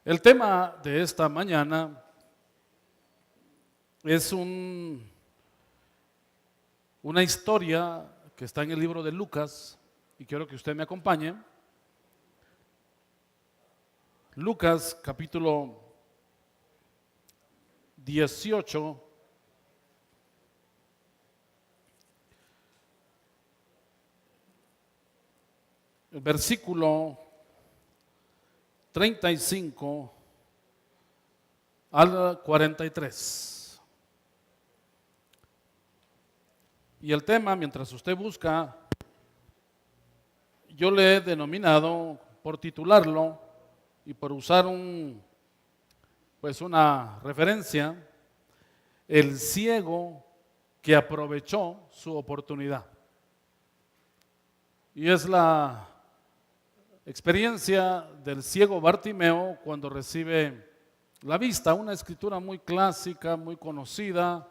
El tema de esta mañana es una historia que está en el libro de Lucas y quiero que usted me acompañe. Lucas capítulo 18, el versículo 35 al 43. Y el tema, mientras usted busca, yo le he denominado, por titularlo y por usar una referencia, el ciego que aprovechó su oportunidad. Y es la experiencia del ciego Bartimeo cuando recibe la vista, una escritura muy clásica, muy conocida.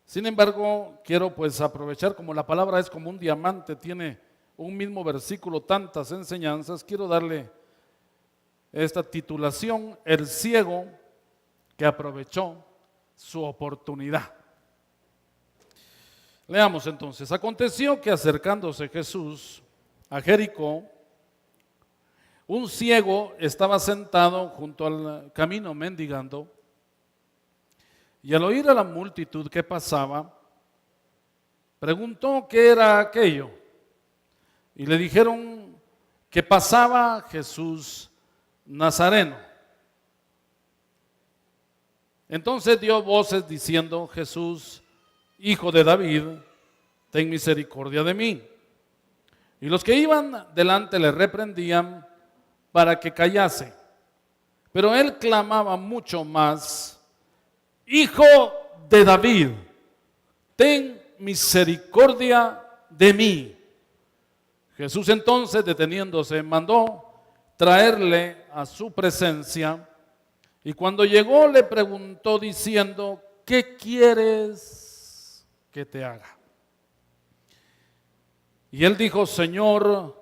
Sin embargo, quiero aprovechar, como la palabra es como un diamante, tiene un mismo versículo, tantas enseñanzas, quiero darle esta titulación: el ciego que aprovechó su oportunidad. Leamos entonces. Aconteció que acercándose Jesús a Jericó, un ciego estaba sentado junto al camino mendigando, y al oír a la multitud que pasaba, preguntó qué era aquello. Y le dijeron que pasaba Jesús Nazareno. Entonces dio voces diciendo: Jesús, Hijo de David, ten misericordia de mí. Y los que iban delante le reprendían para que callase. Pero él clamaba mucho más: Hijo de David, ten misericordia de mí. Jesús entonces, deteniéndose, mandó traerle a su presencia, y cuando llegó le preguntó diciendo: ¿qué quieres que te haga? Y él dijo: Señor,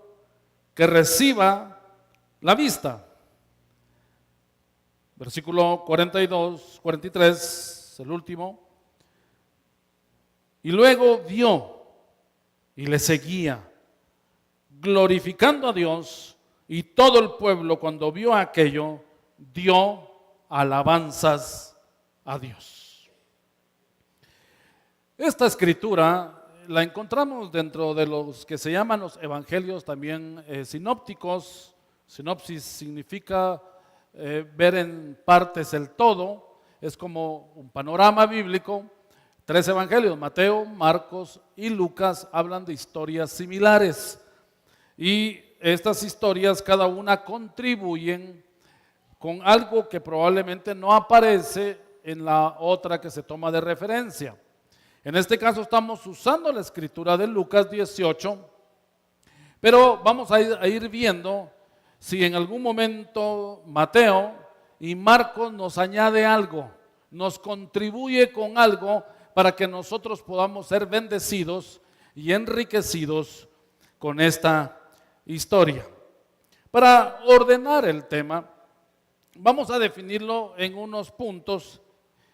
que reciba la vista. Versículo 43, el último. Y luego vio y le seguía, glorificando a Dios, y todo el pueblo, cuando vio aquello, dio alabanzas a Dios. Esta escritura la encontramos dentro de los que se llaman los evangelios, también sinópticos. Sinopsis significa ver en partes el todo, es como un panorama bíblico. Tres evangelios, Mateo, Marcos y Lucas, hablan de historias similares. Y estas historias, cada una contribuyen con algo que probablemente no aparece en la otra que se toma de referencia. En este caso estamos usando la escritura de Lucas 18, pero vamos a ir viendo si en algún momento Mateo y Marcos nos añade algo, nos contribuye con algo para que nosotros podamos ser bendecidos y enriquecidos con esta historia. Para ordenar el tema, vamos a definirlo en unos puntos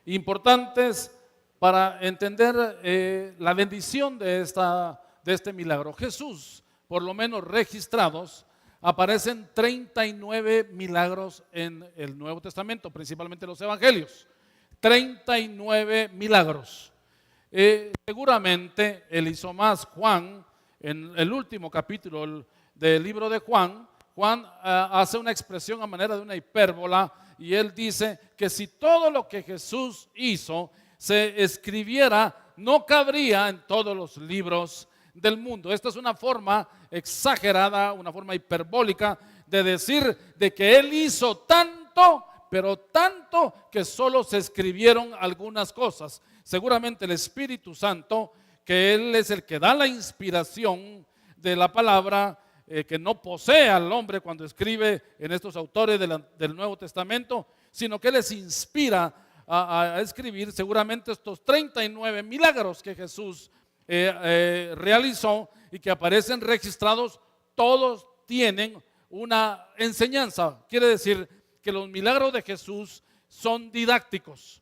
importantes para entender la bendición de este milagro. Jesús, por lo menos registrados, aparecen 39 milagros en el Nuevo Testamento, principalmente los evangelios. 39 milagros. Seguramente él hizo más. Juan, en el último capítulo del libro de Juan, hace una expresión a manera de una hipérbola, y él dice que si todo lo que Jesús hizo se escribiera, no cabría en todos los libros del mundo. Esta es una forma exagerada, una forma hiperbólica de decir de que él hizo tanto, pero tanto que solo se escribieron algunas cosas. Seguramente el Espíritu Santo, que él es el que da la inspiración de la palabra, que no posee al hombre cuando escribe en estos autores del Nuevo Testamento, sino que les inspira a escribir. Seguramente estos 39 milagros que Jesús realizó y que aparecen registrados, todos tienen una enseñanza. Quiere decir que los milagros de Jesús son didácticos,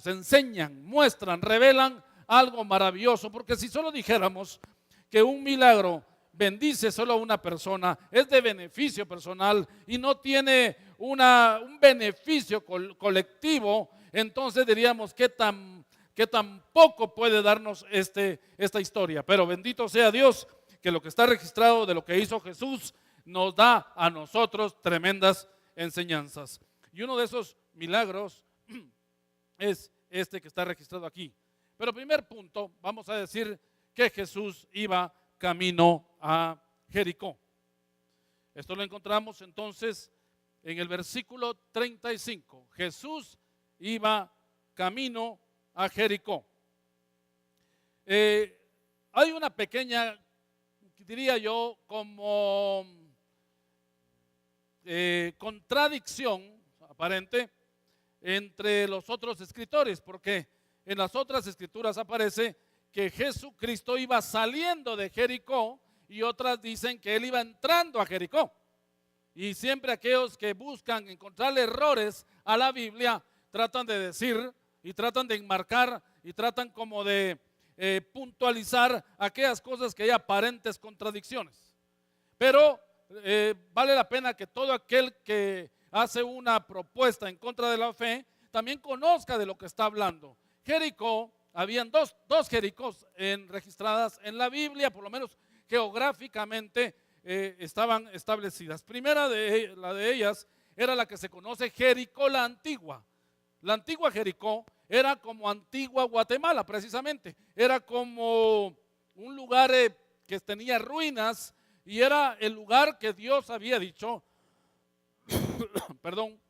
enseñan, muestran, revelan algo maravilloso, porque si solo dijéramos que un milagro bendice solo a una persona, es de beneficio personal y no tiene un beneficio colectivo, entonces diríamos que tan poco puede darnos esta historia. Pero bendito sea Dios, que lo que está registrado de lo que hizo Jesús nos da a nosotros tremendas enseñanzas. Y uno de esos milagros es este que está registrado aquí. Pero primer punto, vamos a decir que Jesús iba camino a Jericó. Esto lo encontramos entonces en el versículo 35. Jesús iba camino a Jericó. Hay una pequeña, diría yo, como contradicción aparente entre los otros escritores, porque en las otras escrituras aparece que Jesucristo iba saliendo de Jericó y otras dicen que él iba entrando a Jericó. Y siempre aquellos que buscan encontrar errores a la Biblia tratan de decir y tratan de enmarcar y tratan como de puntualizar aquellas cosas que hay aparentes contradicciones. Pero vale la pena que todo aquel que hace una propuesta en contra de la fe también conozca de lo que está hablando. Jericó, habían dos Jericós registradas en la Biblia, por lo menos geográficamente estaban establecidas. La de ellas era la que se conoce Jericó la Antigua. La antigua Jericó era como antigua Guatemala, precisamente. Era como un lugar que tenía ruinas y era el lugar que Dios había dicho, perdón,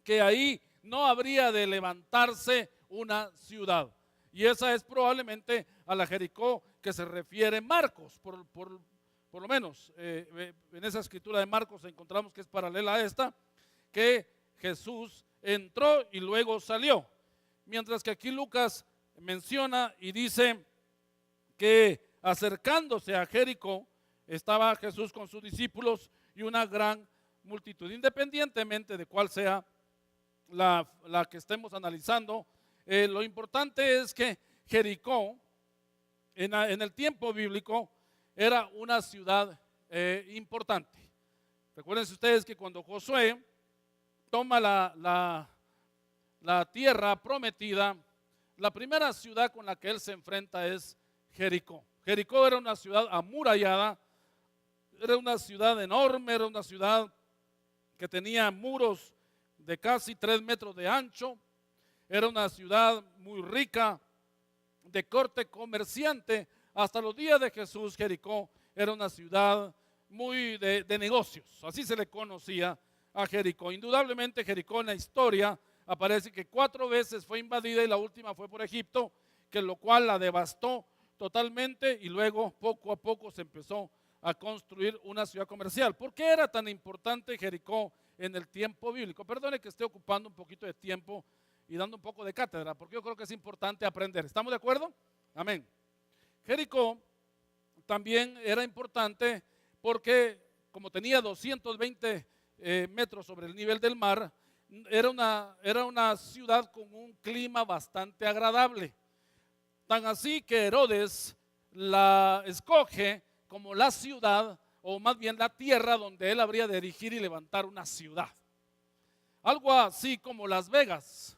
que ahí no habría de levantarse una ciudad. Y esa es probablemente a la Jericó que se refiere Marcos, por lo menos en esa escritura de Marcos encontramos que es paralela a esta, que Jesús entró y luego salió. Mientras que aquí Lucas menciona y dice que acercándose a Jericó estaba Jesús con sus discípulos y una gran multitud. Independientemente de cuál sea la que estemos analizando, lo importante es que Jericó en el tiempo bíblico era una ciudad importante. Recuerden ustedes que cuando Josué toma la tierra prometida, la primera ciudad con la que él se enfrenta es Jericó. Jericó era una ciudad amurallada, era una ciudad enorme, era una ciudad que tenía muros de casi 3 metros de ancho, era una ciudad muy rica, de corte comerciante. Hasta los días de Jesús, Jericó era una ciudad muy de negocios, así se le conocía a Jericó. Indudablemente Jericó en la historia aparece que 4 veces fue invadida y la última fue por Egipto, que lo cual la devastó totalmente y luego poco a poco se empezó a construir una ciudad comercial. ¿Por qué era tan importante Jericó en el tiempo bíblico? Perdone que esté ocupando un poquito de tiempo y dando un poco de cátedra, porque yo creo que es importante aprender. ¿Estamos de acuerdo? Amén. Jericó también era importante porque como tenía 220 metros sobre el nivel del mar, era una ciudad con un clima bastante agradable. Tan así que Herodes la escoge como la ciudad, o más bien la tierra donde él habría de erigir y levantar una ciudad. Algo así como Las Vegas.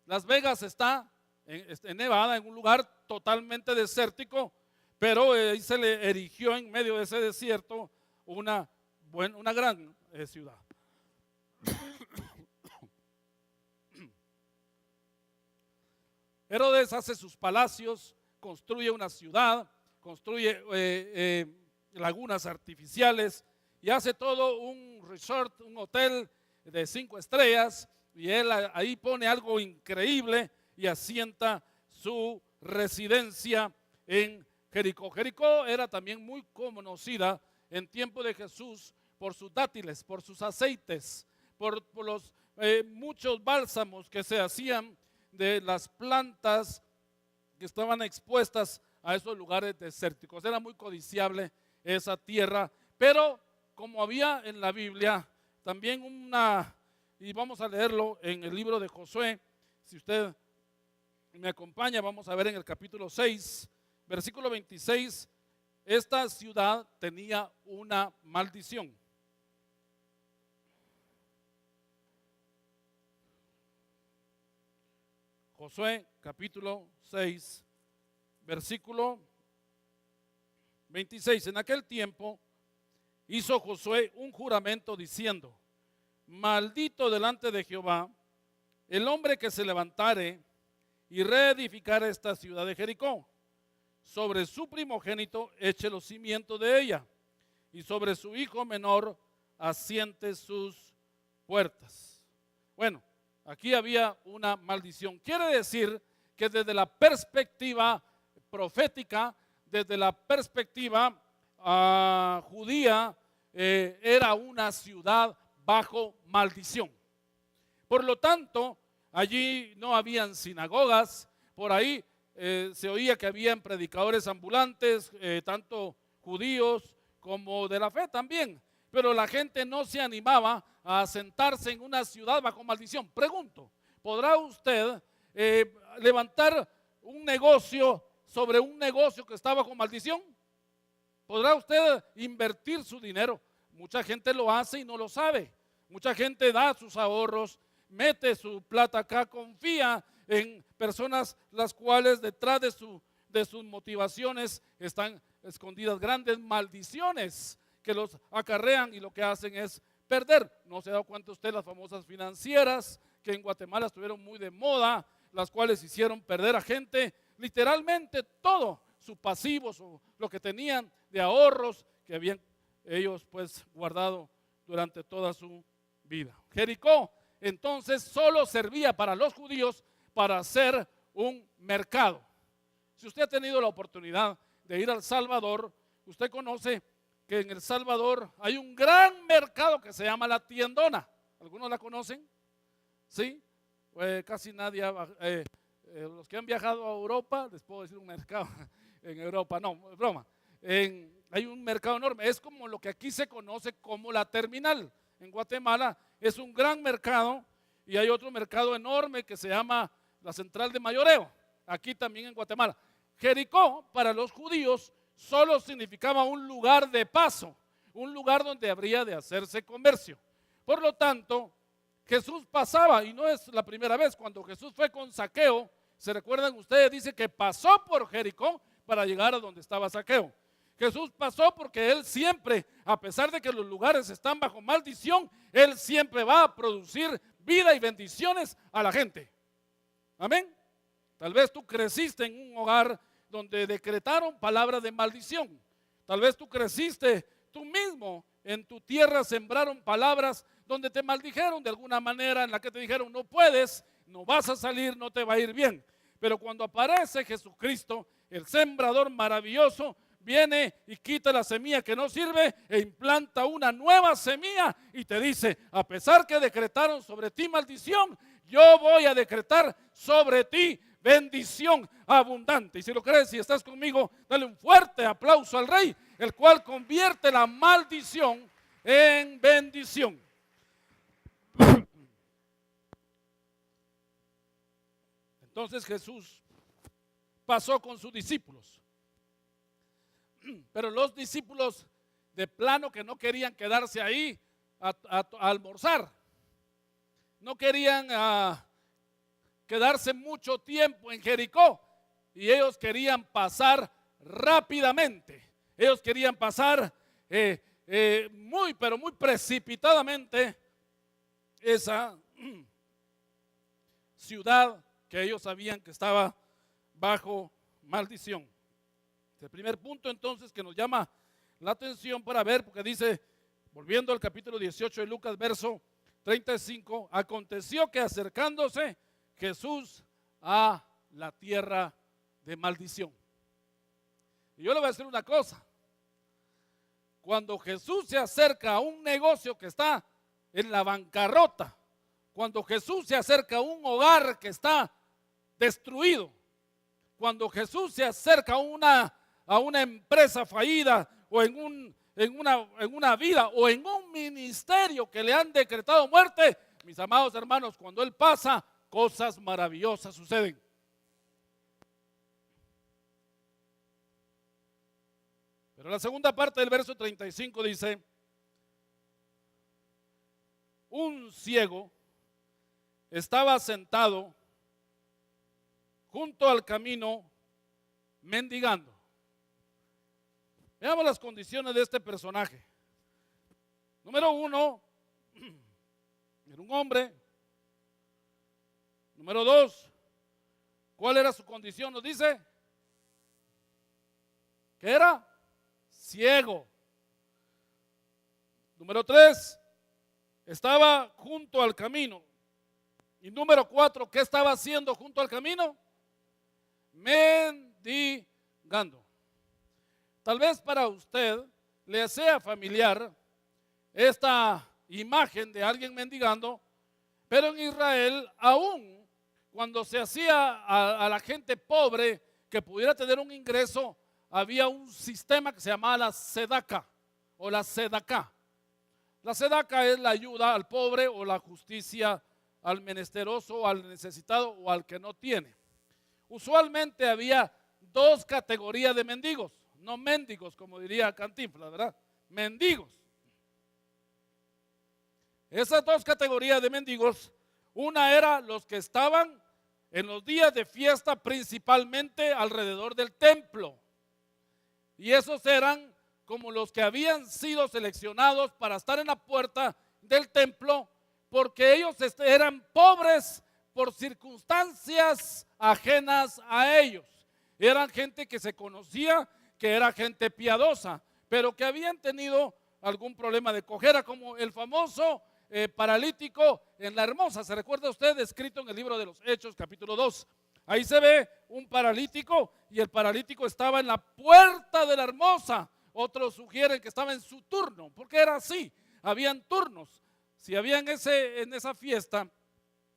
Las Vegas está en Nevada, en un lugar totalmente desértico, pero ahí se le erigió en medio de ese desierto una gran ciudad. Herodes hace sus palacios, construye una ciudad, construye lagunas artificiales y hace todo un resort, un hotel de 5 estrellas, y él ahí pone algo increíble y asienta su residencia en Jericó. Jericó era también muy conocida en tiempo de Jesús por sus dátiles, por sus aceites, por los muchos bálsamos que se hacían de las plantas que estaban expuestas a esos lugares desérticos. Era muy codiciable esa tierra, pero como había en la Biblia también y vamos a leerlo en el libro de Josué. Si usted me acompaña, vamos a ver en el capítulo 6, versículo 26, esta ciudad tenía una maldición. Josué capítulo 6, versículo 26. En aquel tiempo hizo Josué un juramento diciendo: maldito delante de Jehová el hombre que se levantare y reedificare esta ciudad de Jericó. Sobre su primogénito eche los cimientos de ella, y sobre su hijo menor asiente sus puertas. Bueno, aquí había una maldición. Quiere decir que desde la perspectiva profética, desde la perspectiva judía, era una ciudad bajo maldición. Por lo tanto, allí no habían sinagogas. Por ahí se oía que habían predicadores ambulantes, tanto judíos como de la fe también, pero la gente no se animaba a sentarse en una ciudad bajo maldición. Pregunto, ¿podrá usted levantar un negocio sobre un negocio que está bajo maldición? ¿Podrá usted invertir su dinero? Mucha gente lo hace y no lo sabe. Mucha gente da sus ahorros, mete su plata acá, confía en personas las cuales detrás de sus motivaciones están escondidas grandes maldiciones que los acarrean y lo que hacen es perder. ¿No se ha dado cuenta usted las famosas financieras que en Guatemala estuvieron muy de moda, las cuales hicieron perder a gente literalmente todo su pasivo, lo que tenían de ahorros que habían ellos pues guardado durante toda su vida? Jericó entonces solo servía para los judíos para hacer un mercado. Si usted ha tenido la oportunidad de ir a El Salvador, usted conoce que en El Salvador hay un gran mercado que se llama La Tiendona. ¿Algunos la conocen? ¿Sí? Casi nadie, los que han viajado a Europa, les puedo decir un mercado en Europa, no, es broma. Hay un mercado enorme, es como lo que aquí se conoce como la terminal. En Guatemala es un gran mercado y hay otro mercado enorme que se llama la Central de Mayoreo, aquí también en Guatemala. Jericó para los judíos solo significaba un lugar de paso, un lugar donde habría de hacerse comercio. Por lo tanto, Jesús pasaba, y no es la primera vez, cuando Jesús fue con Zaqueo, ¿se recuerdan ustedes? Dice que pasó por Jericó para llegar a donde estaba Zaqueo. Jesús pasó porque Él siempre, a pesar de que los lugares están bajo maldición, Él siempre va a producir vida y bendiciones a la gente. Amén. Tal vez tú creciste en un hogar donde decretaron palabras de maldición. Tal vez tú creciste tú mismo en tu tierra, sembraron palabras donde te maldijeron de alguna manera, en la que te dijeron no puedes, no vas a salir, no te va a ir bien. Pero cuando aparece Jesucristo, el sembrador maravilloso, viene y quita la semilla que no sirve e implanta una nueva semilla y te dice, a pesar que decretaron sobre ti maldición, yo voy a decretar sobre ti bendición abundante. Y si lo crees, si estás conmigo, dale un fuerte aplauso al Rey, el cual convierte la maldición en bendición. Entonces Jesús pasó con sus discípulos, pero los discípulos de plano que no querían quedarse ahí a almorzar, no querían quedarse mucho tiempo en Jericó, y ellos querían pasar rápidamente, ellos querían pasar pero muy precipitadamente esa ciudad que ellos sabían que estaba bajo maldición. El primer punto entonces que nos llama la atención para ver, porque dice, volviendo al capítulo 18 de Lucas, verso 35, aconteció que acercándose Jesús a la tierra de maldición. Y yo le voy a decir una cosa, cuando Jesús se acerca a un negocio que está en la bancarrota, cuando Jesús se acerca a un hogar que está destruido, cuando Jesús se acerca a una empresa fallida o en en una vida o en un ministerio que le han decretado muerte, mis amados hermanos, cuando él pasa, cosas maravillosas suceden. Pero la segunda parte del verso 35 dice: un ciego estaba sentado junto al camino mendigando. Veamos las condiciones de este personaje. Número uno, era un hombre. Número dos, ¿cuál era su condición? Nos dice que era ciego. Número tres, estaba junto al camino. Y número cuatro, ¿qué estaba haciendo junto al camino? Mendigando. Tal vez para usted le sea familiar esta imagen de alguien mendigando, pero en Israel, aún cuando se hacía a la gente pobre que pudiera tener un ingreso, había un sistema que se llamaba la sedaca o la sedaká. La sedaca es la ayuda al pobre o la justicia al menesteroso, al necesitado o al que no tiene. Usualmente había dos categorías de mendigos, no mendigos como diría Cantinflas, ¿verdad? Mendigos. Esas dos categorías de mendigos, una era los que estaban en los días de fiesta principalmente alrededor del templo. Y esos eran como los que habían sido seleccionados para estar en la puerta del templo, porque ellos eran pobres por circunstancias ajenas a ellos. Eran gente que se conocía, que era gente piadosa, pero que habían tenido algún problema de cojera, como el famoso paralítico en La Hermosa. ¿Se recuerda usted? Escrito en el libro de los Hechos, capítulo 2. Ahí se ve un paralítico y el paralítico estaba en la puerta de La Hermosa. Otros sugieren que estaba en su turno, porque era así, habían turnos. Si había en esa fiesta,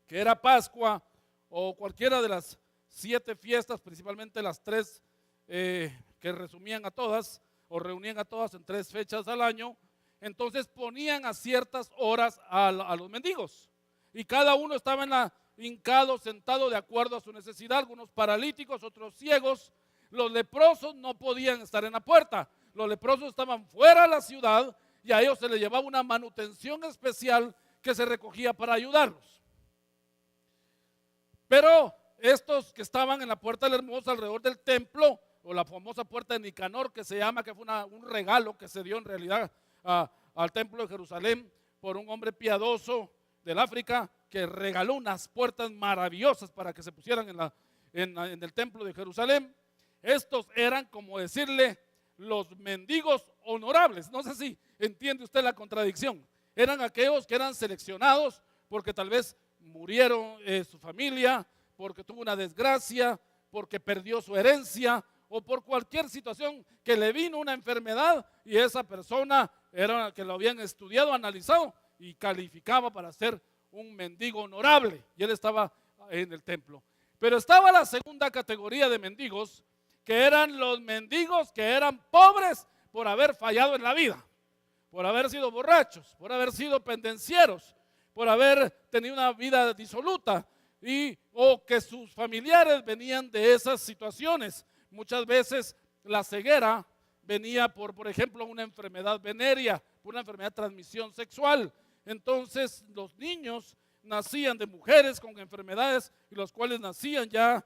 que era Pascua o cualquiera de las 7 fiestas, principalmente las 3 que resumían a todas o reunían a todas en 3 fechas al año, entonces ponían a ciertas horas a los mendigos y cada uno estaba hincado, sentado de acuerdo a su necesidad, algunos paralíticos, otros ciegos. Los leprosos no podían estar en la puerta, los leprosos estaban fuera de la ciudad y a ellos se les llevaba una manutención especial que se recogía para ayudarlos. Pero estos que estaban en la puerta de la Hermosa alrededor del templo, o la famosa puerta de Nicanor, que se llama, que fue un regalo que se dio en realidad al templo de Jerusalén por un hombre piadoso del África, que regaló unas puertas maravillosas para que se pusieran en el templo de Jerusalén. Estos eran, como decirle, los mendigos honorables. No sé si entiende usted la contradicción. Eran aquellos que eran seleccionados porque tal vez murieron su familia, porque tuvo una desgracia, porque perdió su herencia o por cualquier situación que le vino una enfermedad y esa persona era que lo habían estudiado, analizado y calificaba para ser un mendigo honorable, y él estaba en el templo. Pero estaba la segunda categoría de mendigos, que eran los mendigos que eran pobres por haber fallado en la vida, por haber sido borrachos, por haber sido pendencieros, por haber tenido una vida disoluta o que sus familiares venían de esas situaciones. Muchas veces la ceguera venía por ejemplo, una enfermedad venérea, por una enfermedad de transmisión sexual. Entonces los niños nacían de mujeres con enfermedades y los cuales nacían ya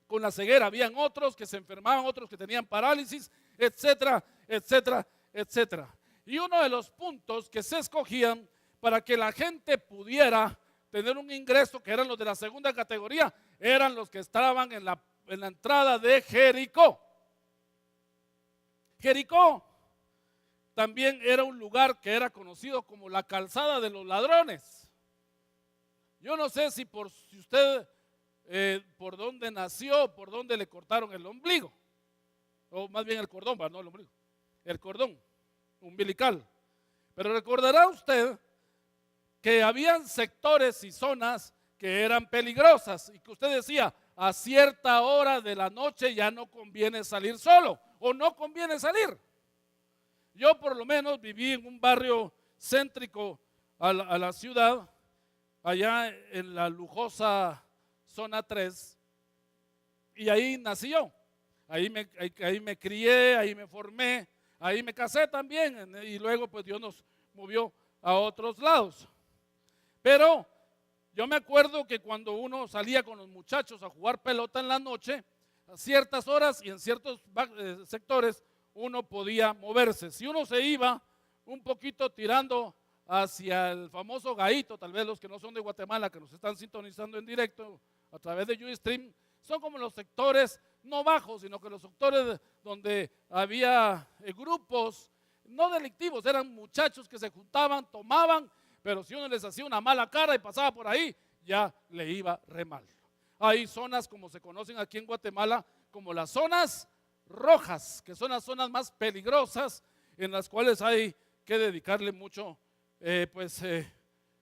con la ceguera. Habían otros que se enfermaban, otros que tenían parálisis, etcétera, etcétera, etcétera. Y uno de los puntos que se escogían para que la gente pudiera tener un ingreso, que eran los de la segunda categoría, eran los que estaban en la entrada de Jericó. Jericó también era un lugar que era conocido como la calzada de los ladrones. Yo no sé si usted por dónde nació, por dónde le cortaron el ombligo, o más bien el cordón, no el ombligo, el cordón umbilical. Pero recordará usted que habían sectores y zonas que eran peligrosas y que usted decía, a cierta hora de la noche ya no conviene salir solo o no conviene salir. Yo por lo menos viví en un barrio céntrico a la ciudad, allá en la lujosa zona 3, y ahí nací yo. Ahí me crié, ahí me formé, ahí me casé también, y luego pues Dios nos movió a otros lados. Pero yo me acuerdo que cuando uno salía con los muchachos a jugar pelota en la noche, a ciertas horas y en ciertos sectores uno podía moverse. Si uno se iba un poquito tirando hacia el famoso Gaito, tal vez los que no son de Guatemala, que nos están sintonizando en directo a través de Ustream, son como los sectores no bajos, sino que los sectores donde había grupos no delictivos, eran muchachos que se juntaban, tomaban, pero si uno les hacía una mala cara y pasaba por ahí, ya le iba re mal. Hay zonas como se conocen aquí en Guatemala como las zonas rojas, que son las zonas más peligrosas en las cuales hay que dedicarle mucho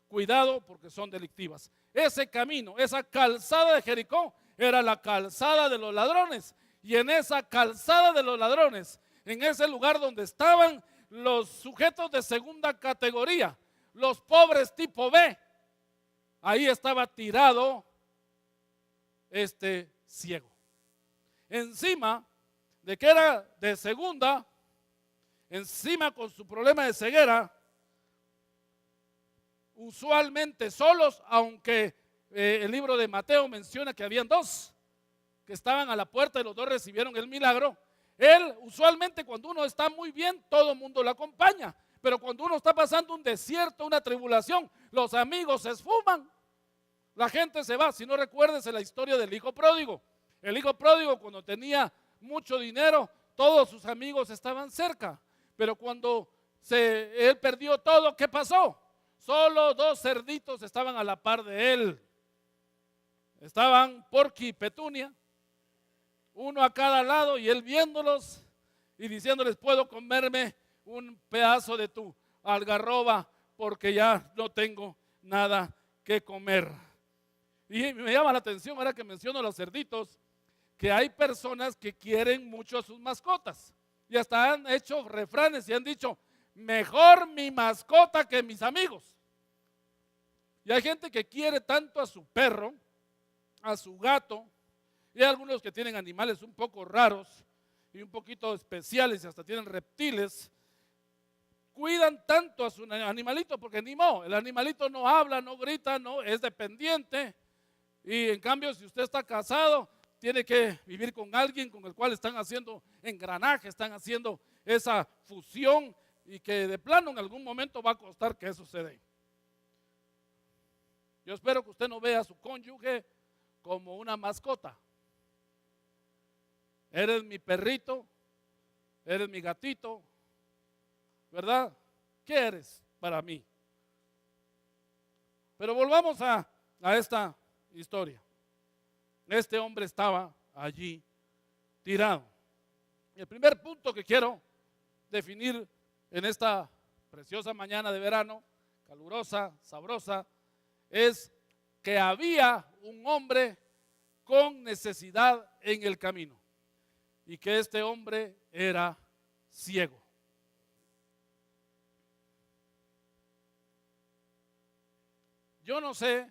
cuidado porque son delictivas. Ese camino, esa calzada de Jericó era la calzada de los ladrones, y en esa calzada de los ladrones, en ese lugar donde estaban los sujetos de segunda categoría, los pobres tipo B, ahí estaba tirado este ciego. Encima de que era de segunda, encima con su problema de ceguera, usualmente solos, aunque el libro de Mateo menciona que habían dos que estaban a la puerta y los dos recibieron el milagro. Él usualmente cuando uno está muy bien, todo el mundo lo acompaña, pero cuando uno está pasando un desierto, una tribulación, los amigos se esfuman, la gente se va. Si no, recuérdense la historia del hijo pródigo. El hijo pródigo, cuando tenía mucho dinero, todos sus amigos estaban cerca, pero cuando él perdió todo, ¿qué pasó? Solo dos cerditos estaban a la par de él. Estaban Porky y Petunia, uno a cada lado, y él viéndolos y diciéndoles: puedo comerme un pedazo de tu algarroba porque ya no tengo nada que comer. Y me llama la atención ahora que menciono los cerditos, que hay personas que quieren mucho a sus mascotas y hasta han hecho refranes y han dicho: mejor mi mascota que mis amigos. Y hay gente que quiere tanto a su perro, a su gato, y hay algunos que tienen animales un poco raros y un poquito especiales y hasta tienen reptiles. Cuidan tanto a su animalito porque ni modo, el animalito no habla, no grita, no es dependiente. Y en cambio, si usted está casado, tiene que vivir con alguien con el cual están haciendo engranaje, están haciendo esa fusión, y que de plano en algún momento va a costar que eso se dé. Yo espero que usted no vea a su cónyuge como una mascota. Eres mi perrito, eres mi gatito, ¿verdad? ¿Qué eres para mí? Pero volvamos a esta historia. Este hombre estaba allí tirado. El primer punto que quiero definir en esta preciosa mañana de verano, calurosa, sabrosa, es que había un hombre con necesidad en el camino y que este hombre era ciego. Yo no sé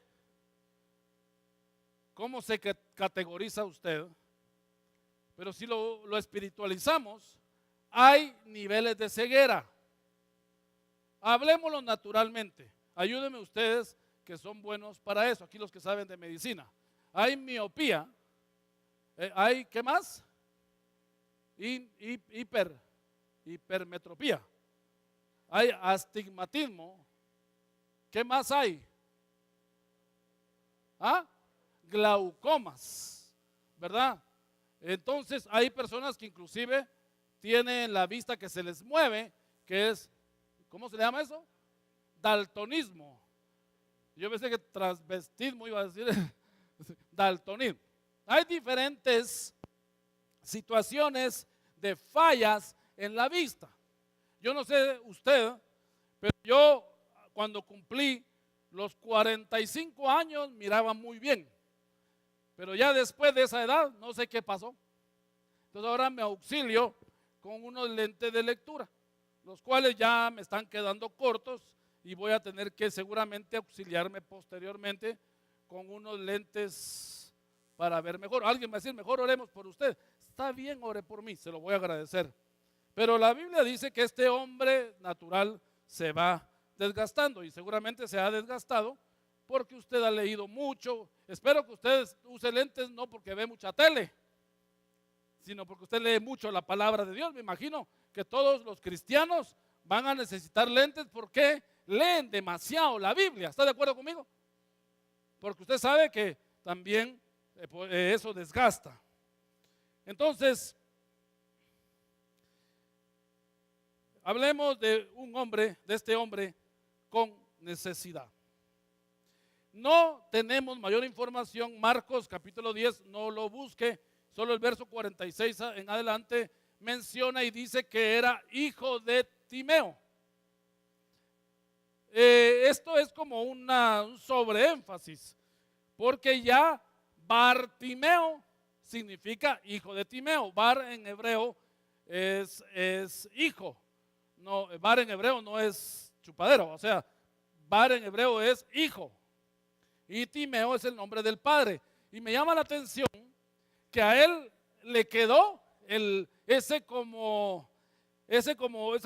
cómo se categoriza usted, pero si lo espiritualizamos, hay niveles de ceguera. Hablemoslo naturalmente. Ayúdenme ustedes que son buenos para eso, aquí los que saben de medicina. Hay miopía, hay, ¿qué más? Hipermetropía. Hay astigmatismo. ¿Qué más hay? Glaucomas, ¿verdad? Entonces hay personas que inclusive tienen la vista que se les mueve, que es, ¿cómo se le llama eso? Daltonismo. Yo pensé que transvestismo iba a decir daltonismo. Hay diferentes situaciones de fallas en la vista. Yo no sé usted, pero yo cuando cumplí los 45 años miraba muy bien, pero ya después de esa edad no sé qué pasó. Entonces ahora me auxilio con unos lentes de lectura. los cuales ya me están quedando cortos y voy a tener que seguramente auxiliarme posteriormente con unos lentes para ver mejor. Alguien va a decir, mejor oremos por usted. Está bien, ore por mí, se lo voy a agradecer. Pero la Biblia dice que este hombre natural se va desgastando y seguramente se ha desgastado porque usted ha leído mucho. Espero que usted use lentes no porque ve mucha tele, sino porque usted lee mucho la palabra de Dios. Me imagino que todos los cristianos van a necesitar lentes porque leen demasiado la Biblia. ¿Está de acuerdo conmigo? Porque usted sabe que también eso desgasta. Entonces, hablemos de un hombre, de este hombre con necesidad. No tenemos mayor información. Marcos capítulo 10, no lo busque, solo el verso 46 en adelante menciona y dice que era hijo de Timeo. Esto es como un sobreénfasis, porque ya Bartimeo significa hijo de Timeo. Bar en hebreo es hijo. No, bar en hebreo no es chupadero, o sea, bar en hebreo es hijo. Y Timeo es el nombre del padre. Y me llama la atención que a él le quedó esa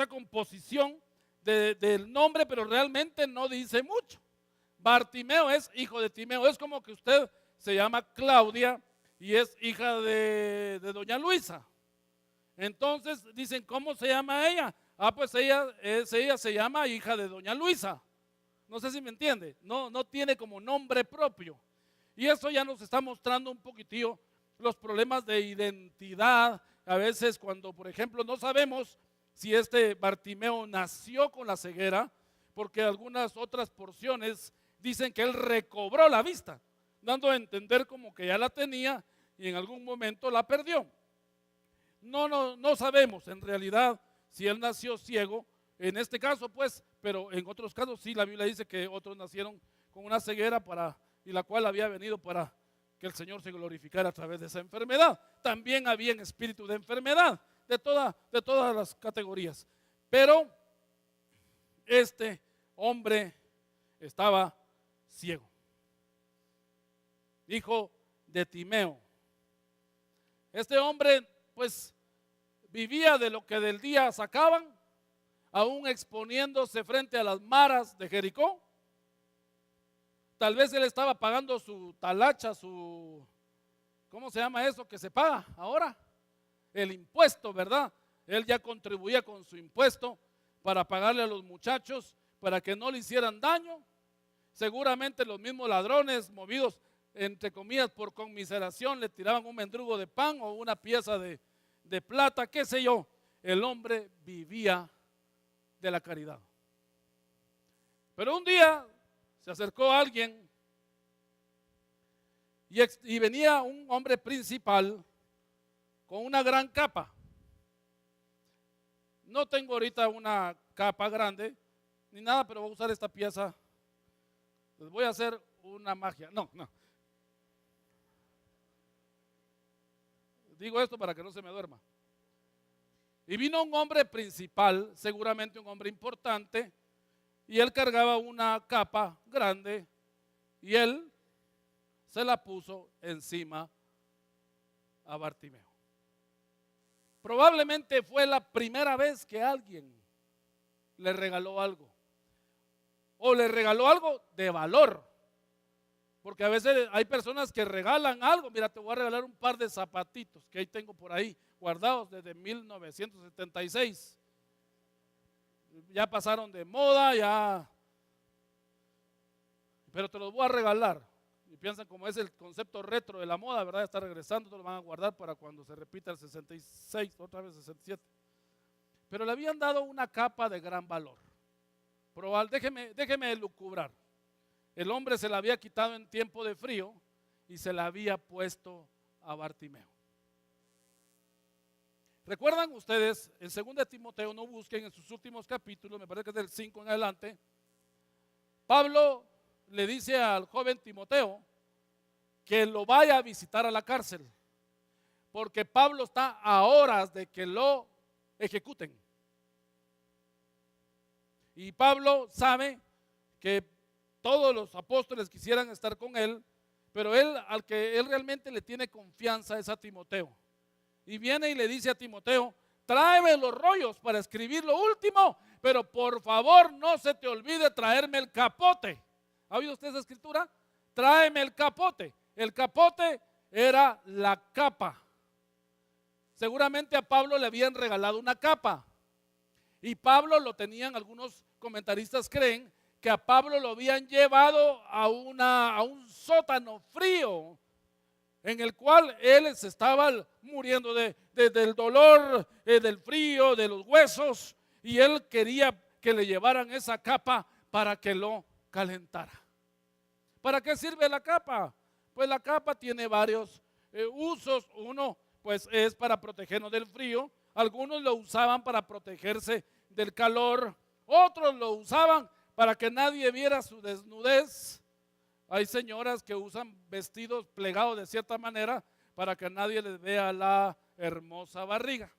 composición del nombre, pero realmente no dice mucho. Bartimeo es hijo de Timeo. Es como que usted se llama Claudia y es hija de doña Luisa. Entonces dicen, ¿cómo se llama ella? Pues ella se llama hija de doña Luisa. No sé si me entiende. No tiene como nombre propio. Y eso ya nos está mostrando un poquitillo los problemas de identidad. A veces cuando, por ejemplo, no sabemos si este Bartimeo nació con la ceguera, porque algunas otras porciones dicen que él recobró la vista, dando a entender como que ya la tenía y en algún momento la perdió. No sabemos en realidad si él nació ciego, en este caso pues, pero en otros casos sí, la Biblia dice que otros nacieron con una ceguera y la cual había venido para que el Señor se glorificara a través de esa enfermedad. También había en espíritu de enfermedad, de todas las categorías. Pero este hombre estaba ciego. Hijo de Timeo. Este hombre pues vivía de lo que del día sacaban, aún exponiéndose frente a las maras de Jericó. Tal vez él estaba pagando su talacha, ¿cómo se llama eso que se paga ahora? El impuesto, ¿verdad? Él ya contribuía con su impuesto para pagarle a los muchachos para que no le hicieran daño. Seguramente los mismos ladrones, movidos entre comillas por conmiseración, le tiraban un mendrugo de pan o una pieza de plata, qué sé yo. El hombre vivía de la caridad. Pero un día se acercó alguien y venía un hombre principal con una gran capa. No tengo ahorita una capa grande ni nada, pero voy a usar esta pieza. Les voy a hacer una magia. No. Digo esto para que no se me duerma. Y vino un hombre principal, seguramente un hombre importante, y él cargaba una capa grande y él se la puso encima a Bartimeo. Probablemente fue la primera vez que alguien le regaló algo, o le regaló algo de valor, porque a veces hay personas que regalan algo. Mira, te voy a regalar un par de zapatitos que ahí tengo por ahí guardados desde 1976. Ya pasaron de moda, pero te los voy a regalar. Y piensan como es el concepto retro de la moda, ¿verdad? Está regresando, te lo van a guardar para cuando se repita el 66, otra vez 67. Pero le habían dado una capa de gran valor. Déjeme elucubrar. El hombre se la había quitado en tiempo de frío y se la había puesto a Bartimeo. ¿Recuerdan ustedes? En 2 Timoteo, no busquen en sus últimos capítulos, me parece que es del 5 en adelante, Pablo le dice al joven Timoteo que lo vaya a visitar a la cárcel, porque Pablo está a horas de que lo ejecuten. Y Pablo sabe que todos los apóstoles quisieran estar con él, pero él, al que él realmente le tiene confianza es a Timoteo. Y viene y le dice a Timoteo: tráeme los rollos para escribir lo último, pero por favor no se te olvide traerme el capote. ¿Ha oído usted esa escritura? Tráeme el capote. El capote era la capa. Seguramente a Pablo le habían regalado una capa. Y Pablo lo tenían, algunos comentaristas creen, que a Pablo lo habían llevado a un sótano frío, en el cual él se estaba muriendo del dolor, del frío, de los huesos, y él quería que le llevaran esa capa para que lo calentara. ¿Para qué sirve la capa? Pues la capa tiene varios usos. Uno, pues, es para protegernos del frío. Algunos lo usaban para protegerse del calor. Otros lo usaban para que nadie viera su desnudez. Hay señoras que usan vestidos plegados de cierta manera para que nadie les vea la hermosa barriga.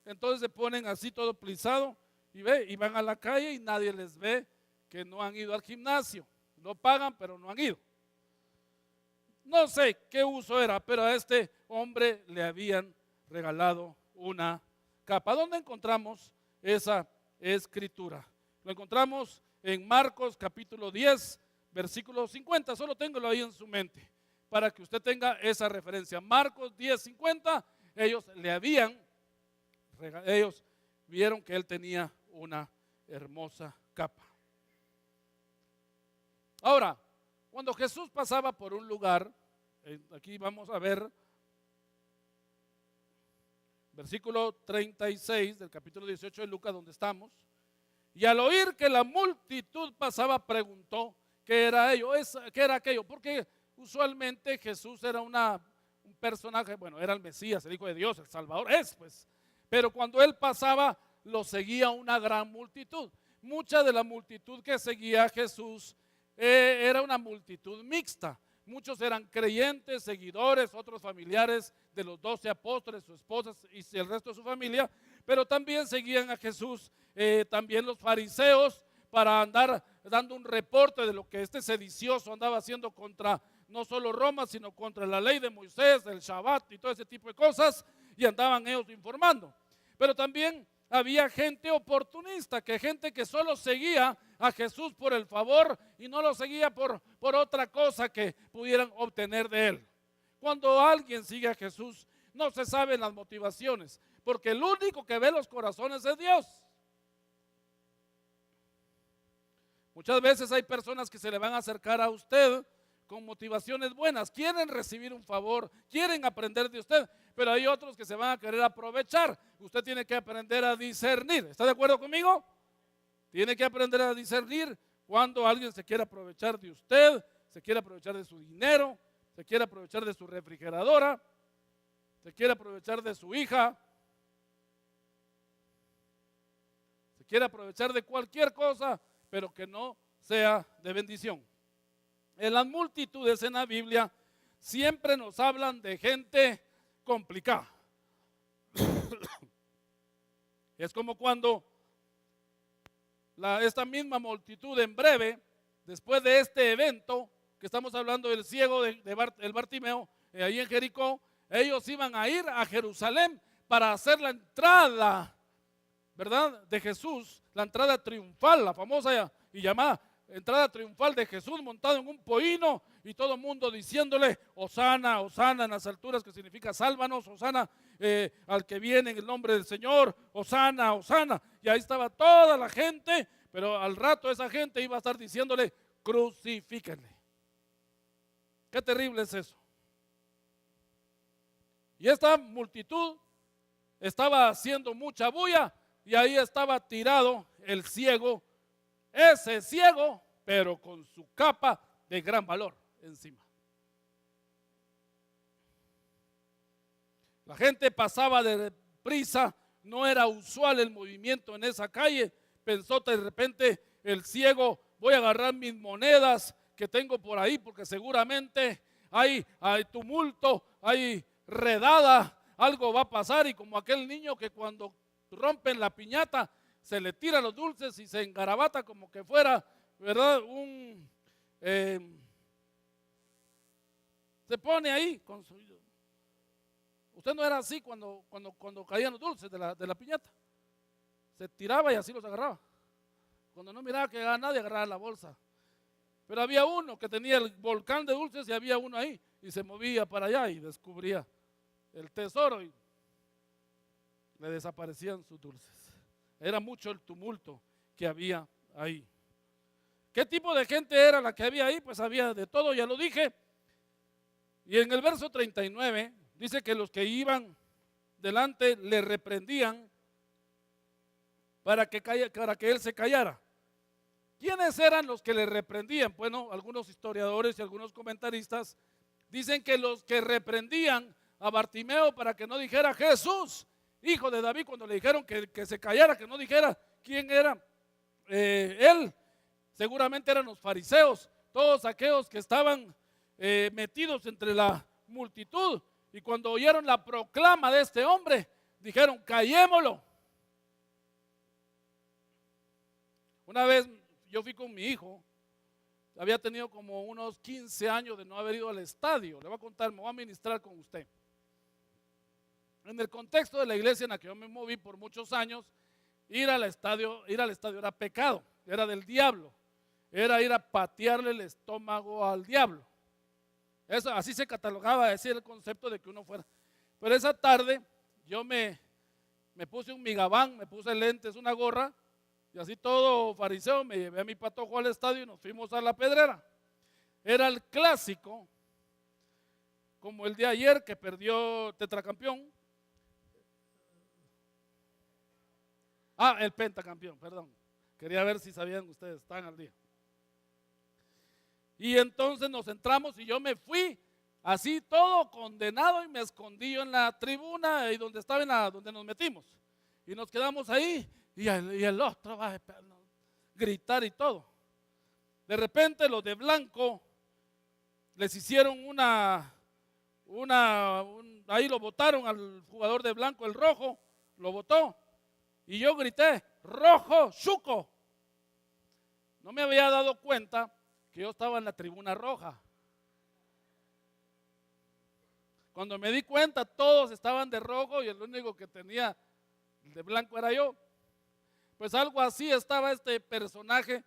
Entonces se ponen así todo plisado y van a la calle y nadie les ve que no han ido al gimnasio. Lo pagan, pero no han ido. No sé qué uso era, pero a este hombre le habían regalado una capa. ¿Dónde encontramos esa escritura? Lo encontramos en Marcos capítulo 10, versículo 50. Solo téngalo ahí en su mente para que usted tenga esa referencia. Marcos 10, 50. Ellos vieron que él tenía una hermosa capa. Ahora, cuando Jesús pasaba por un lugar, aquí vamos a ver versículo 36 del capítulo 18 de Lucas, donde estamos. Y al oír que la multitud pasaba, preguntó qué era aquello, porque usualmente Jesús era un personaje, bueno, era el Mesías, el Hijo de Dios, el Salvador, pues. Pero cuando él pasaba, lo seguía una gran multitud. Mucha de la multitud que seguía a Jesús era una multitud mixta. Muchos eran creyentes, seguidores, otros familiares de los 12 apóstoles, sus esposas y el resto de su familia, pero también seguían a Jesús, también los fariseos, para andar dando un reporte de lo que este sedicioso andaba haciendo contra no solo Roma, sino contra la ley de Moisés, el Shabbat y todo ese tipo de cosas, y andaban ellos informando. Pero también había gente oportunista, gente que solo seguía a Jesús por el favor y no lo seguía por otra cosa que pudieran obtener de él. Cuando alguien sigue a Jesús, no se saben las motivaciones, porque el único que ve los corazones es Dios. Muchas veces hay personas que se le van a acercar a usted con motivaciones buenas, quieren recibir un favor, quieren aprender de usted, pero hay otros que se van a querer aprovechar. Usted tiene que aprender a discernir. ¿Está de acuerdo conmigo? Tiene que aprender a discernir cuando alguien se quiere aprovechar de usted, se quiere aprovechar de su dinero, se quiere aprovechar de su refrigeradora, se quiere aprovechar de su hija, se quiere aprovechar de cualquier cosa, pero que no sea de bendición. En las multitudes en la Biblia siempre nos hablan de gente complicada. Es como cuando esta misma multitud en breve, después de este evento, que estamos hablando del ciego del Bartimeo, ahí en Jericó, ellos iban a ir a Jerusalén para hacer la entrada, ¿verdad?, de Jesús, la entrada triunfal, la famosa y llamada entrada triunfal de Jesús montado en un pollino y todo el mundo diciéndole Hosana, Hosana en las alturas, que significa sálvanos, Hosana al que viene en el nombre del Señor, Hosana, Hosana. Y ahí estaba toda la gente, pero al rato esa gente iba a estar diciéndole crucifíquenle. Qué terrible es eso. Y esta multitud estaba haciendo mucha bulla y ahí estaba tirado el ciego, ese ciego, pero con su capa de gran valor encima. La gente pasaba de prisa, no era usual el movimiento en esa calle. Pensó de repente el ciego, voy a agarrar mis monedas que tengo por ahí, porque seguramente hay tumulto, hay redada, algo va a pasar. Y como aquel niño que cuando rompen la piñata se le tira los dulces y se engarabata como que fuera, ¿verdad? Se pone ahí con su... Usted no era así cuando caían los dulces de la piñata. Se tiraba y así los agarraba. Cuando no miraba que llegaba nadie, agarraba la bolsa. Pero había uno que tenía el volcán de dulces y había uno ahí y se movía para allá y descubría el tesoro y le desaparecían sus dulces. Era mucho el tumulto que había ahí. ¿Qué tipo de gente era la que había ahí? Pues había de todo, ya lo dije. Y en el verso 39 dice que los que iban delante le reprendían para que él se callara. ¿Quiénes eran los que le reprendían? Bueno, algunos historiadores y algunos comentaristas dicen que los que reprendían a Bartimeo para que no dijera Jesús, hijo de David, cuando le dijeron que se callara, que no dijera quién era él, seguramente eran los fariseos, todos aquellos que estaban metidos entre la multitud, y cuando oyeron la proclama de este hombre, dijeron, callémoslo. Una vez yo fui con mi hijo, había tenido como unos 15 años de no haber ido al estadio. Le voy a contar, me voy a ministrar con usted. En el contexto de la iglesia en la que yo me moví por muchos años, ir al estadio era pecado, era del diablo, era ir a patearle el estómago al diablo. Eso, así se catalogaba, ese era el concepto de que uno fuera. Pero esa tarde yo me puse un migabán, me puse lentes, una gorra, y así todo fariseo, me llevé a mi patojo al estadio y nos fuimos a la Pedrera. Era el clásico, como el de ayer que perdió tetracampeón. El pentacampeón, perdón. Quería ver si sabían ustedes, están al día. Y entonces nos entramos y yo me fui así todo condenado y me escondí yo en la tribuna y donde estaba donde nos metimos. Y nos quedamos ahí y el otro va a gritar y todo. De repente los de blanco les hicieron ahí lo botaron al jugador de blanco, el rojo, lo botó. Y yo grité, rojo, chuco. No me había dado cuenta que yo estaba en la tribuna roja. Cuando me di cuenta, todos estaban de rojo y el único que tenía de blanco era yo. Pues algo así estaba este personaje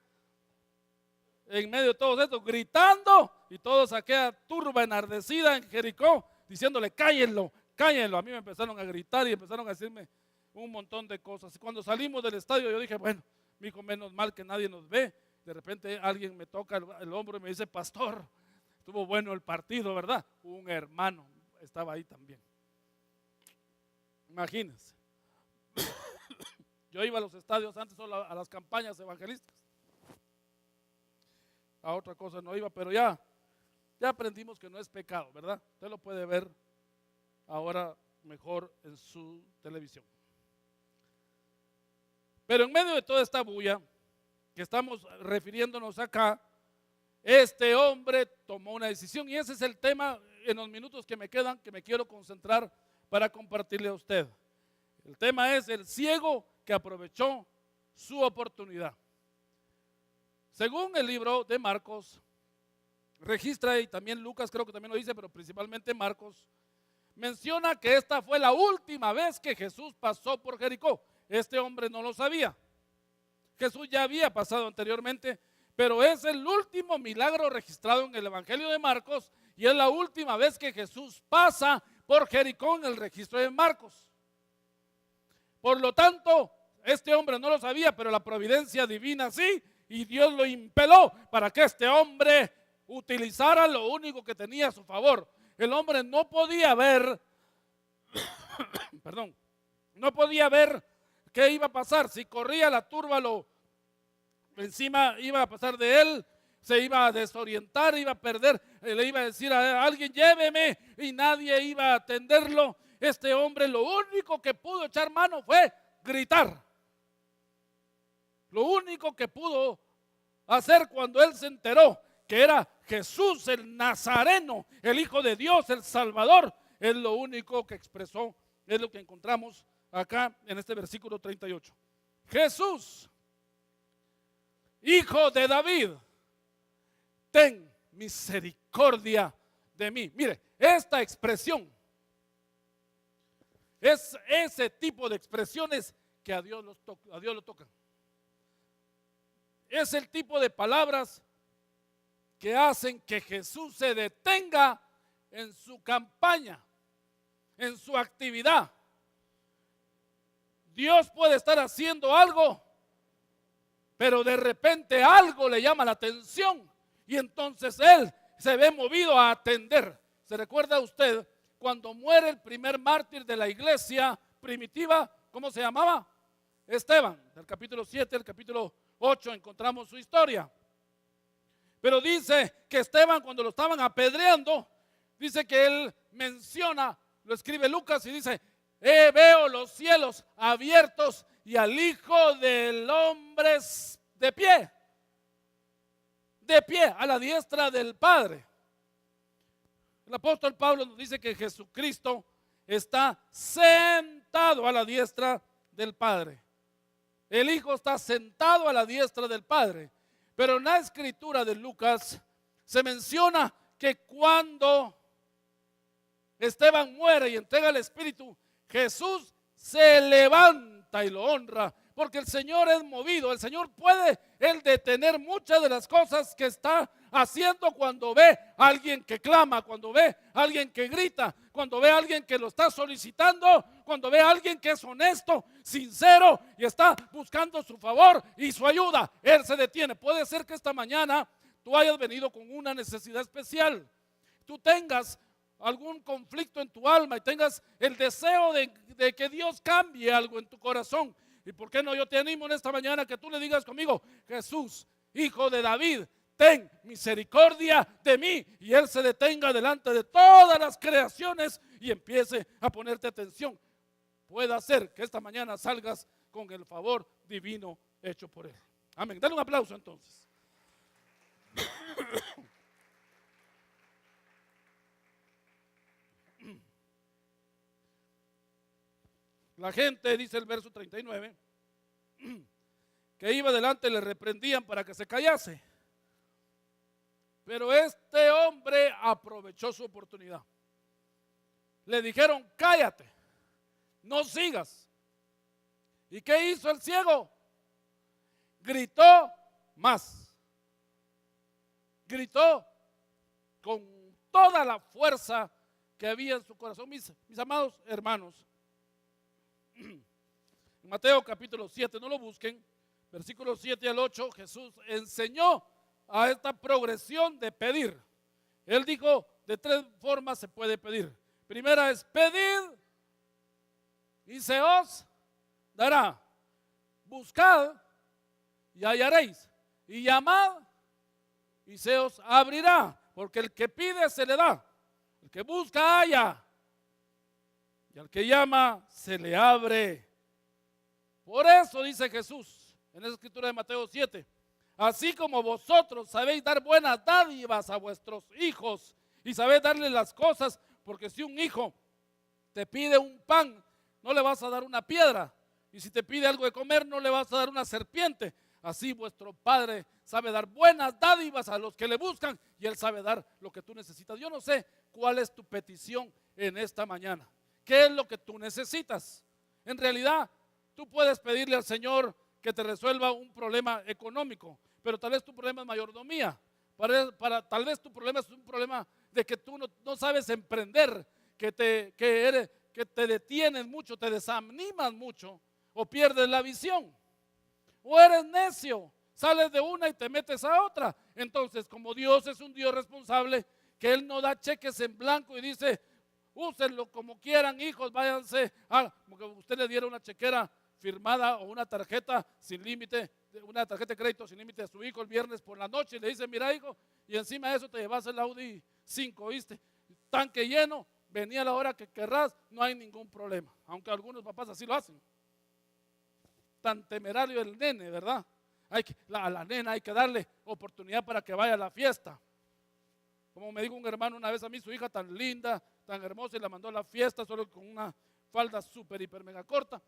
en medio de todos estos, gritando, y todos aquella turba enardecida en Jericó, diciéndole, cállenlo, cállenlo. A mí me empezaron a gritar y empezaron a decirme un montón de cosas. Y cuando salimos del estadio, yo dije, bueno, mijo, menos mal que nadie nos ve. De repente alguien me toca el hombro y me dice, pastor, estuvo bueno el partido, ¿verdad? Un hermano estaba ahí también. Imagínense. Yo iba a los estadios antes solo a las campañas evangelistas. A otra cosa no iba, pero ya aprendimos que no es pecado, ¿verdad? Usted lo puede ver ahora mejor en su televisión. Pero en medio de toda esta bulla que estamos refiriéndonos acá, este hombre tomó una decisión y ese es el tema en los minutos que me quedan, que me quiero concentrar para compartirle a usted. El tema es el ciego que aprovechó su oportunidad. Según el libro de Marcos, registra, y también Lucas creo que también lo dice, pero principalmente Marcos, menciona que esta fue la última vez que Jesús pasó por Jericó. Este hombre no lo sabía. Jesús ya había pasado anteriormente, pero es el último milagro registrado en el Evangelio de Marcos y es la última vez que Jesús pasa por Jericó en el registro de Marcos. Por lo tanto, este hombre no lo sabía, pero la providencia divina sí, y Dios lo impeló para que este hombre utilizara lo único que tenía a su favor. El hombre no podía ver, no podía ver qué iba a pasar. Si corría la turba, encima iba a pasar de él, se iba a desorientar, iba a perder, le iba a decir a alguien, lléveme, y nadie iba a atenderlo. Este hombre lo único que pudo echar mano fue gritar. Lo único que pudo hacer cuando él se enteró que era Jesús el Nazareno, el Hijo de Dios, el Salvador, es lo único que expresó, es lo que encontramos acá en este versículo 38. Jesús, Hijo de David, ten misericordia de mí. Mire, esta expresión es ese tipo de expresiones que a Dios lo tocan. Es el tipo de palabras que hacen que Jesús se detenga en su campaña, en su actividad. Dios puede estar haciendo algo, pero de repente algo le llama la atención y entonces Él se ve movido a atender. ¿Se recuerda usted cuando muere el primer mártir de la iglesia primitiva? ¿Cómo se llamaba? Esteban. Del capítulo 7 al capítulo 8 encontramos su historia. Pero dice que Esteban, cuando lo estaban apedreando, dice que él menciona, lo escribe Lucas y dice: veo los cielos abiertos y al Hijo del Hombre de pie, a la diestra del Padre. El apóstol Pablo nos dice que Jesucristo está sentado a la diestra del Padre. El Hijo está sentado a la diestra del Padre. Pero en la escritura de Lucas se menciona que cuando Esteban muere y entrega el Espíritu, Jesús se levanta y lo honra, porque el Señor es movido. El Señor puede Él detener muchas de las cosas que está haciendo cuando ve a alguien que clama, cuando ve a alguien que grita, cuando ve a alguien que lo está solicitando, cuando ve a alguien que es honesto, sincero y está buscando su favor y su ayuda. Él se detiene. Puede ser que esta mañana tú hayas venido con una necesidad especial, tú tengas algún conflicto en tu alma y tengas el deseo de que Dios cambie algo en tu corazón. ¿Y por qué no? Yo te animo en esta mañana que tú le digas conmigo: Jesús, Hijo de David, ten misericordia de mí. Y Él se detenga delante de todas las creaciones y empiece a ponerte atención. Puede ser que esta mañana salgas con el favor divino hecho por Él. Amén. Dale un aplauso entonces. La gente, dice el verso 39, que iba delante le reprendían para que se callase. Pero este hombre aprovechó su oportunidad. Le dijeron: cállate, no sigas. ¿Y qué hizo el ciego? Gritó más. Gritó con toda la fuerza que había en su corazón. Mis amados hermanos, en Mateo capítulo 7, no lo busquen, versículos 7 al 8, Jesús enseñó a esta progresión de pedir. Él dijo: de 3 formas se puede pedir. Primera es: pedid y se os dará. Buscad y hallaréis. Y llamad y se os abrirá. Porque el que pide se le da, el que busca halla, y al que llama se le abre. Por eso dice Jesús en esa escritura de Mateo 7: así como vosotros sabéis dar buenas dádivas a vuestros hijos y sabéis darle las cosas, porque si un hijo te pide un pan, no le vas a dar una piedra, y si te pide algo de comer, no le vas a dar una serpiente. Así vuestro Padre sabe dar buenas dádivas a los que le buscan, y Él sabe dar lo que tú necesitas. Yo no sé cuál es tu petición en esta mañana. ¿Qué es lo que tú necesitas? En realidad, tú puedes pedirle al Señor que te resuelva un problema económico, pero tal vez tu problema es mayordomía. Tal vez tu problema es un problema de que tú no sabes emprender, que te detienes mucho, te desanimas mucho, o pierdes la visión, o eres necio, sales de una y te metes a otra. Entonces, como Dios es un Dios responsable, que Él no da cheques en blanco y dice: úsenlo como quieran, hijos, váyanse como que usted le diera una chequera firmada o una tarjeta sin límite, una tarjeta de crédito sin límite a su hijo el viernes por la noche, y le dice: mira, hijo, y encima de eso te llevas el Audi 5, ¿viste? Tanque lleno, venía a la hora que querrás, no hay ningún problema. Aunque algunos papás así lo hacen. Tan temerario el nene, ¿verdad? A la nena hay que darle oportunidad para que vaya a la fiesta. Como me dijo un hermano una vez a mí: su hija tan linda, tan hermosa, y la mandó a la fiesta solo con una falda súper, hiper, mega corta.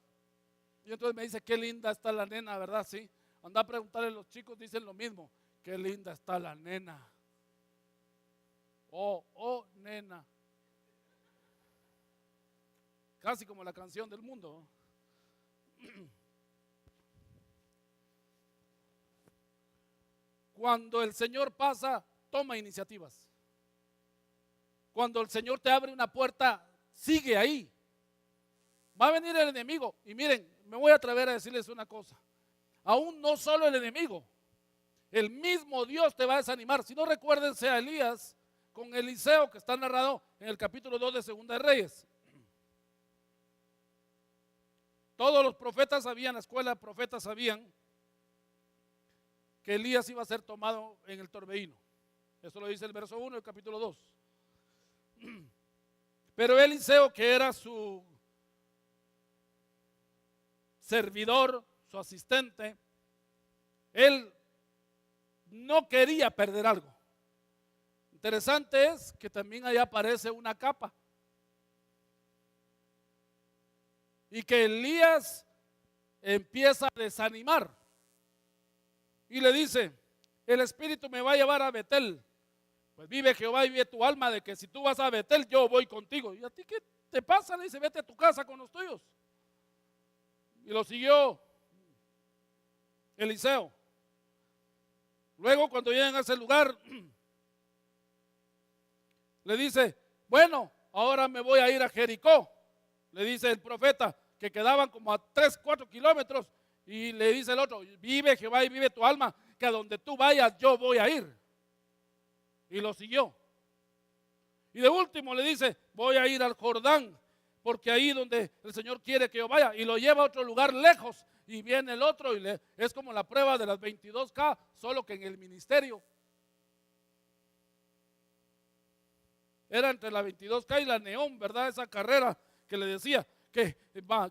Y entonces me dice, qué linda está la nena, ¿verdad? Sí. Anda a preguntarle a los chicos, dicen lo mismo. Qué linda está la nena. Oh, nena. Casi como la canción del mundo. Cuando el Señor pasa, toma iniciativas. Cuando el Señor te abre una puerta, sigue ahí. Va a venir el enemigo. Y miren, me voy a atrever a decirles una cosa. Aún no solo el enemigo, el mismo Dios te va a desanimar. Si no, recuérdense a Elías con Eliseo, que está narrado en el capítulo 2 de Segunda de Reyes. Todos los profetas sabían, la escuela de profetas sabían que Elías iba a ser tomado en el torbellino. Eso lo dice el verso 1 del capítulo 2. Pero Eliseo, que era su servidor, su asistente, él no quería perder algo. Interesante es que también ahí aparece una capa. Y que Elías empieza a desanimar. Y le dice, el Espíritu me va a llevar a Betel. Pues vive Jehová y vive tu alma de que si tú vas a Betel, yo voy contigo. ¿Y a ti qué te pasa? Le dice, vete a tu casa con los tuyos. Y lo siguió Eliseo. Luego cuando llegan a ese lugar, le dice, bueno, ahora me voy a ir a Jericó. Le dice el profeta, que quedaban como a 3, 4 kilómetros. Y le dice el otro, vive Jehová y vive tu alma, que a donde tú vayas yo voy a ir. Y lo siguió. Y de último le dice, voy a ir al Jordán, porque ahí donde el Señor quiere que yo vaya. Y lo lleva a otro lugar lejos. Y viene el otro y es como la prueba de las 22K, solo que en el ministerio. Era entre la 22K y la Neón, ¿verdad? Esa carrera que le decía, que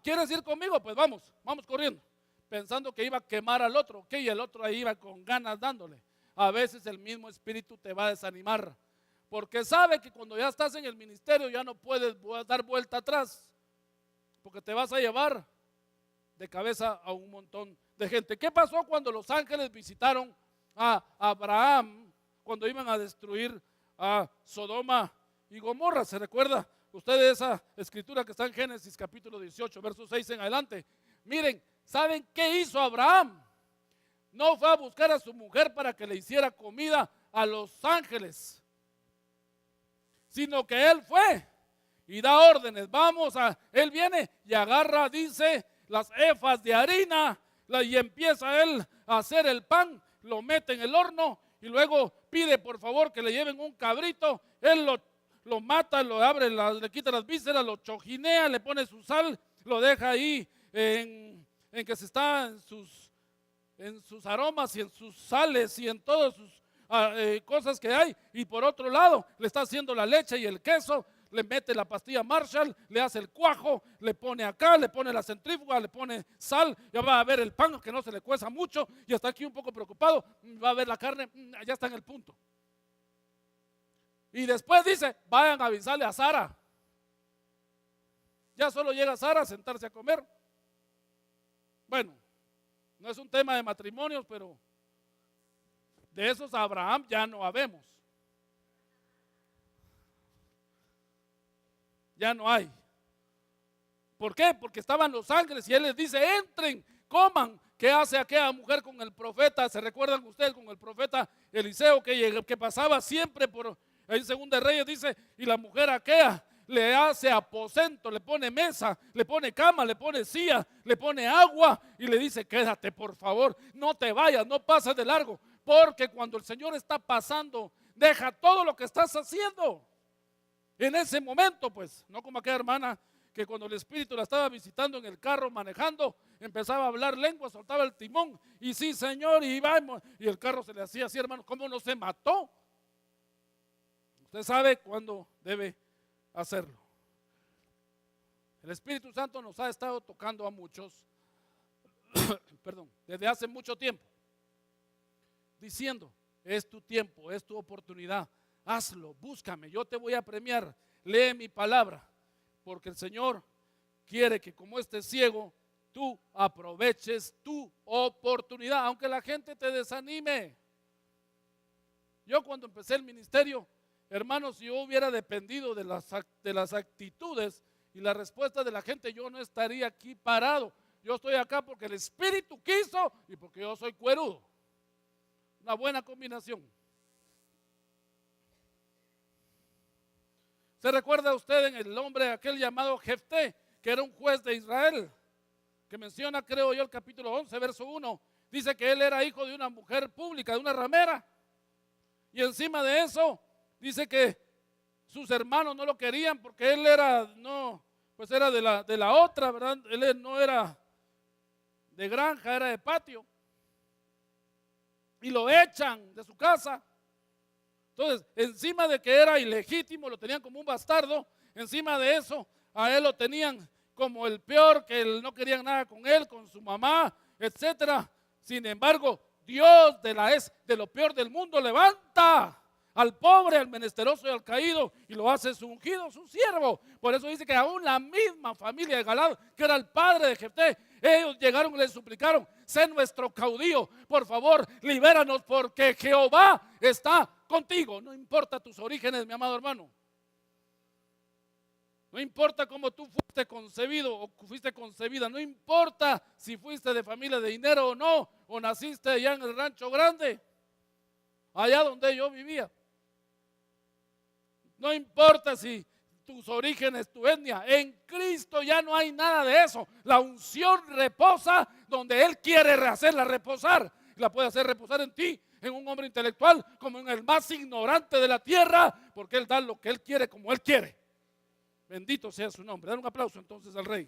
¿quieres ir conmigo? Pues vamos corriendo. Pensando que iba a quemar al otro, y el otro ahí iba con ganas dándole. A veces el mismo espíritu te va a desanimar, porque sabe que cuando ya estás en el ministerio ya no puedes dar vuelta atrás, porque te vas a llevar de cabeza a un montón de gente. ¿Qué pasó cuando los ángeles visitaron a Abraham cuando iban a destruir a Sodoma y Gomorra? ¿Se recuerda usted de esa escritura que está en Génesis capítulo 18, versos 6 en adelante? Miren, ¿saben qué hizo Abraham? No fue a buscar a su mujer para que le hiciera comida a los ángeles, sino que él fue y da órdenes. Él viene y agarra, dice, las efas de harina y empieza él a hacer el pan, lo mete en el horno y luego pide por favor que le lleven un cabrito. Él lo mata, lo abre, le quita las vísceras, lo chojinea, le pone su sal, lo deja ahí en que se está en sus aromas y en sus sales y en todas sus cosas que hay. Y por otro lado le está haciendo la leche y el queso, le mete la pastilla Marshall, le hace el cuajo, le pone acá, le pone la centrífuga, le pone sal. Ya va a ver el pan que no se le cueza mucho y está aquí un poco preocupado. Va a ver la carne, ya está en el punto. Y después dice, vayan a avisarle a Sara. Ya solo llega Sara a sentarse a comer. Bueno, no es un tema de matrimonios, pero de esos a Abraham ya no habemos. Ya no hay. ¿Por qué? Porque estaban los ángeles y él les dice, entren, coman. ¿Qué hace aquella mujer con el profeta? ¿Se recuerdan ustedes con el profeta Eliseo que pasaba siempre por en Segunda de Reyes? Dice, y la mujer aquella le hace aposento, le pone mesa, le pone cama, le pone silla, le pone agua y le dice, quédate por favor, no te vayas, no pases de largo, porque cuando el Señor está pasando, deja todo lo que estás haciendo. En ese momento, pues, no como aquella hermana que cuando el Espíritu la estaba visitando en el carro manejando, empezaba a hablar lengua, soltaba el timón y sí, Señor, y vamos, y el carro se le hacía así, hermano, ¿cómo no se mató? Usted sabe cuándo debe hacerlo. El Espíritu Santo nos ha estado tocando a muchos, perdón, desde hace mucho tiempo, diciendo, es tu tiempo, es tu oportunidad, hazlo, búscame, yo te voy a premiar, lee mi palabra, porque el Señor quiere que como este ciego, tú aproveches tu oportunidad, aunque la gente te desanime. Yo cuando empecé el ministerio, hermanos, si yo hubiera dependido de las actitudes y la respuesta de la gente, yo no estaría aquí parado. Yo estoy acá porque el Espíritu quiso y porque yo soy cuerudo. Una buena combinación. ¿Se recuerda usted en el nombre aquel llamado Jefté, que era un juez de Israel? Que menciona, creo yo, el capítulo 11, verso 1. Dice que él era hijo de una mujer pública, de una ramera. Y encima de eso, dice que sus hermanos no lo querían porque él era, no, pues era de la otra, ¿verdad? Él no era de granja, era de patio. Y lo echan de su casa. Entonces, encima de que era ilegítimo, lo tenían como un bastardo, encima de eso, a él lo tenían como el peor, que no querían nada con él, con su mamá, etcétera. Sin embargo, Dios de lo peor del mundo levanta al pobre, al menesteroso y al caído y lo hace su ungido, su siervo. Por eso dice que aún la misma familia de Galaad, que era el padre de Jefté, ellos llegaron y le suplicaron: sé nuestro caudillo, por favor, libéranos porque Jehová está contigo. No importa tus orígenes, mi amado hermano. No importa cómo tú fuiste concebido o fuiste concebida. No importa si fuiste de familia de dinero o no, o naciste allá en el rancho grande, allá donde yo vivía. No importa si tus orígenes, tu etnia, en Cristo ya no hay nada de eso. La unción reposa donde Él quiere hacerla reposar. La puede hacer reposar en ti, en un hombre intelectual, como en el más ignorante de la tierra, porque Él da lo que Él quiere como Él quiere. Bendito sea su nombre. Dan un aplauso entonces al Rey.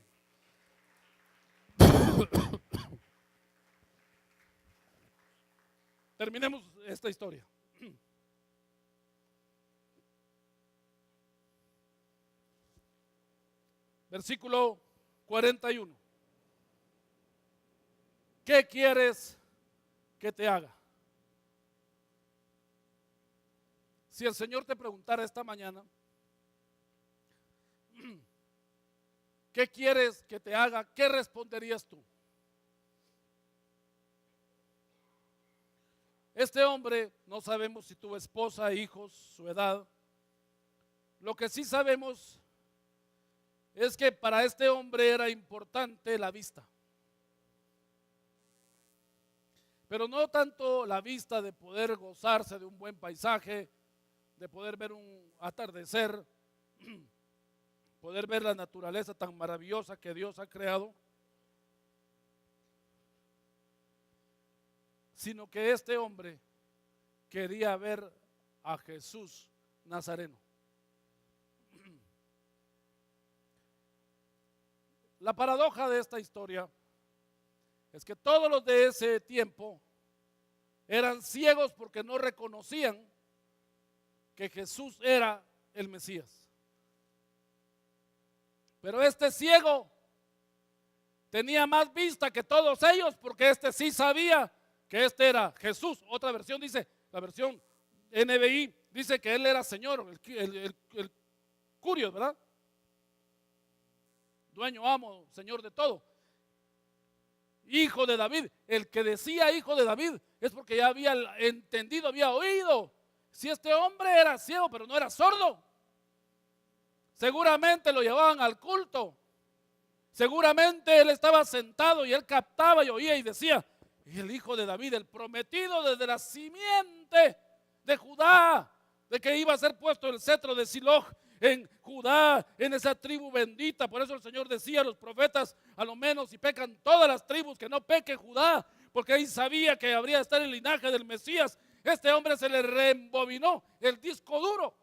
Terminemos esta historia. Versículo 41. ¿Qué quieres que te haga? Si el Señor te preguntara esta mañana, ¿qué quieres que te haga? ¿Qué responderías tú? Este hombre, no sabemos si tuvo esposa, hijos, su edad. Lo que sí sabemos es que para este hombre era importante la vista. Pero no tanto la vista de poder gozarse de un buen paisaje, de poder ver un atardecer, poder ver la naturaleza tan maravillosa que Dios ha creado, sino que este hombre quería ver a Jesús Nazareno. La paradoja de esta historia es que todos los de ese tiempo eran ciegos porque no reconocían que Jesús era el Mesías. Pero este ciego tenía más vista que todos ellos porque este sí sabía que este era Jesús. Otra versión dice, la versión NBI, dice que él era Señor, el Curios, ¿verdad? Dueño, amo, Señor de todo. Hijo de David. El que decía hijo de David es porque ya había entendido, había oído. Si este hombre era ciego, pero no era sordo, seguramente lo llevaban al culto. Seguramente él estaba sentado y él captaba y oía y decía: el hijo de David, el prometido desde la simiente de Judá, de que iba a ser puesto el cetro de Siloj en Judá, en esa tribu bendita. Por eso el Señor decía a los profetas: a lo menos si pecan todas las tribus, que no peque Judá, porque ahí sabía que habría de estar el linaje del Mesías. Este hombre se le reembobinó el disco duro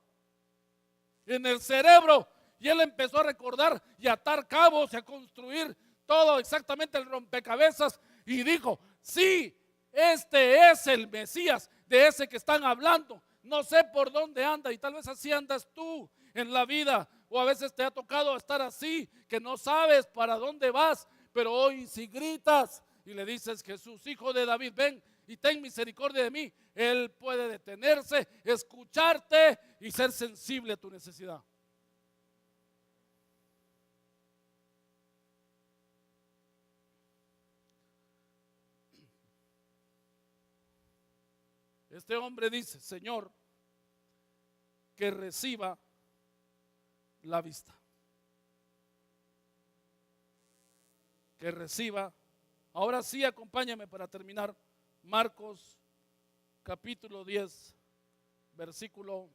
en el cerebro y él empezó a recordar y a atar cabos y a construir todo exactamente el rompecabezas y dijo: sí, este es el Mesías, de ese que están hablando. No sé por dónde anda, y tal vez así andas tú en la vida, o a veces te ha tocado estar así, que no sabes para dónde vas, pero hoy si gritas y le dices: Jesús, hijo de David, ven y ten misericordia de mí, Él puede detenerse, escucharte y ser sensible a tu necesidad. Este hombre dice: Señor, que reciba la vista. Que reciba. Ahora sí, acompáñame para terminar. Marcos capítulo 10, versículo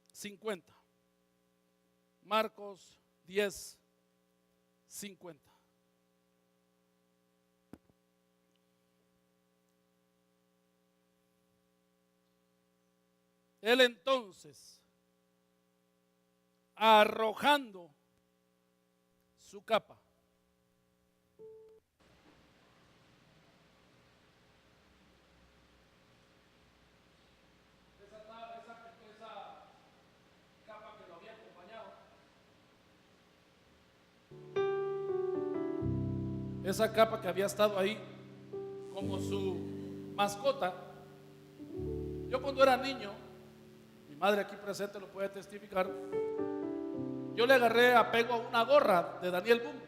50. Marcos 10, 50. Él entonces, arrojando su capa, esa capa que lo había acompañado, esa capa que había estado ahí como su mascota. Yo cuando era niño, mi madre aquí presente lo puede testificar, yo le agarré apego a una gorra de Daniel Boone.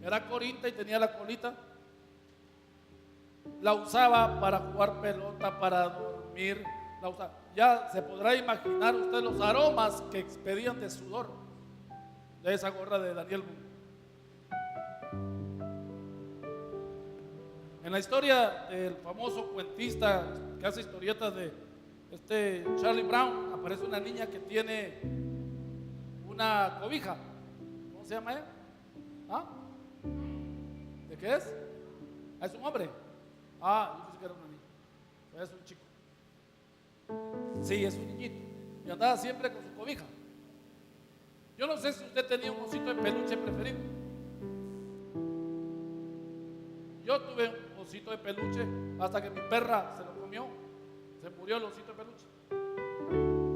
Era corita y tenía la colita. La usaba para jugar pelota, para dormir. La usaba. Ya se podrá imaginar usted los aromas que expedían de sudor de esa gorra de Daniel Boone. En la historia del famoso cuentista que hace historietas de Charlie Brown, aparece una niña que tiene una cobija. ¿Cómo se llama ella? ¿Ah? ¿De qué es? Ah, es un hombre. Ah, yo pensé que era una niña. Es un chico. Sí, es un niñito. Y andaba siempre con su cobija. Yo no sé si usted tenía un osito de peluche preferido. Yo tuve un osito de peluche hasta que mi perra se lo comió. Se murió el osito de peluche.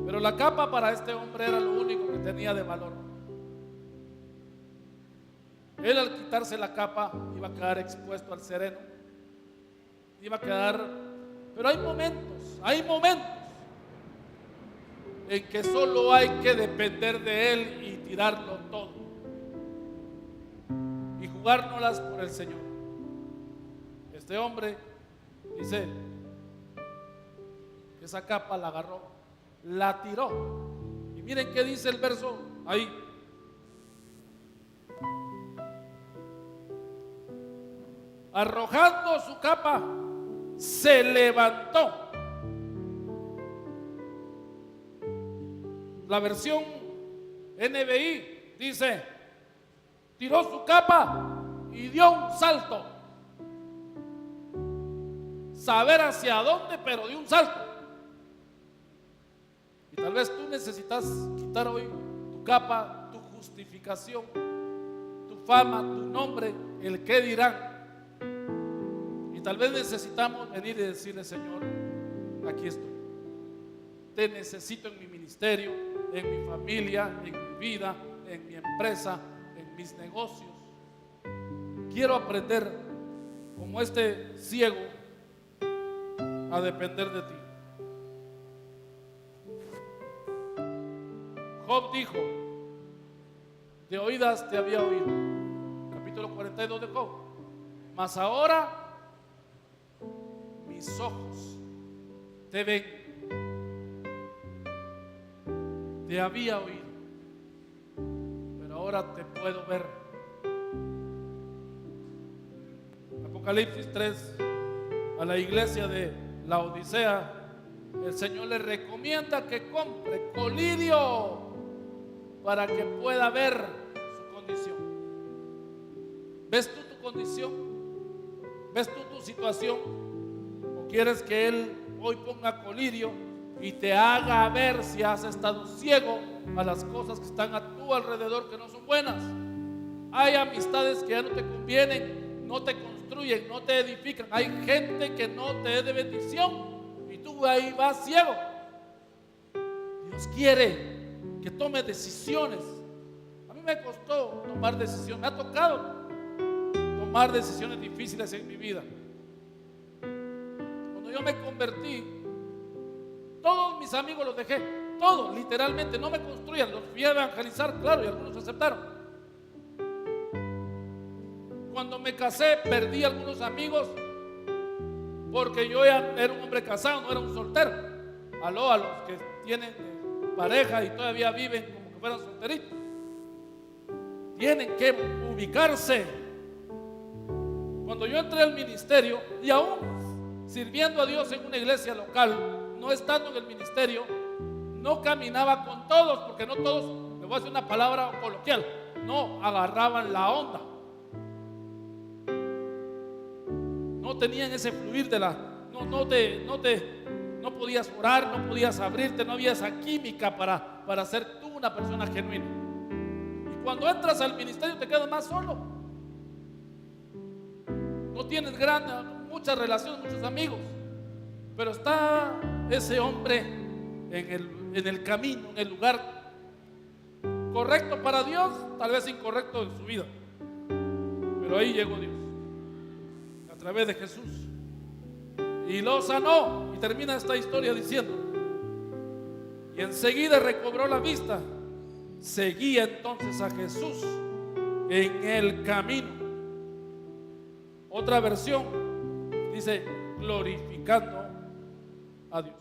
Pero la capa para este hombre era lo único que tenía de valor. Él, al quitarse la capa, iba a quedar expuesto al sereno. Iba a quedar. Pero hay momentos en que solo hay que depender de Él y tirarlo todo y jugárnoslas por el Señor. Este hombre dice que esa capa la agarró, la tiró. Y miren qué dice el verso ahí. Arrojando su capa, se levantó. La versión NBI dice: tiró su capa y dio un salto. Saber hacia dónde, pero dio un salto. Y tal vez tú necesitas quitar hoy tu capa, tu justificación, tu fama, tu nombre, el qué dirán. Y tal vez necesitamos venir y decirle: Señor, aquí estoy. Te necesito en mi ministerio, en mi familia, en mi vida, en mi empresa, en mis negocios. Quiero aprender, como este ciego, a depender de ti. Job dijo: de oídas te había oído. Capítulo 42 de Job. Mas ahora mis ojos te ven. Te había oído, pero ahora te puedo ver. Apocalipsis 3, a la iglesia de la Odisea, el Señor le recomienda que compre colirio para que pueda ver su condición. ¿Ves tú tu condición? ¿Ves tú tu situación? ¿O quieres que Él hoy ponga colirio y te haga ver si has estado ciego a las cosas que están a tu alrededor que no son buenas? Hay amistades que ya no te convienen, no te construyen, no te edifican. Hay gente que no te es de bendición y tú ahí vas ciego. Dios quiere que tome decisiones. A mí me costó tomar decisiones, me ha tocado tomar decisiones difíciles en mi vida. Cuando yo me convertí, todos mis amigos los dejé, todos, literalmente, no me construían, los fui a evangelizar, claro, y algunos aceptaron. Cuando me casé, perdí algunos amigos porque yo ya era un hombre casado, no era un soltero. Aló, a los que tienen pareja y todavía viven como que fueran solteritos, tienen que ubicarse. Cuando yo entré al ministerio, y aún sirviendo a Dios en una iglesia local, no estando en el ministerio, no caminaba con todos, porque no todos, le voy a decir una palabra coloquial, no agarraban la onda, no tenían ese fluir de la, no podías orar, no podías abrirte, no había esa química para ser tú una persona genuina. Y cuando entras al ministerio te quedas más solo, no tienes muchas relaciones, muchos amigos, pero está ese hombre en el camino, en el lugar correcto para Dios, tal vez incorrecto en su vida, pero ahí llegó Dios a través de Jesús y lo sanó. Y termina esta historia diciendo: y enseguida recobró la vista, seguía entonces a Jesús en el camino. Otra versión dice glorificando a Dios.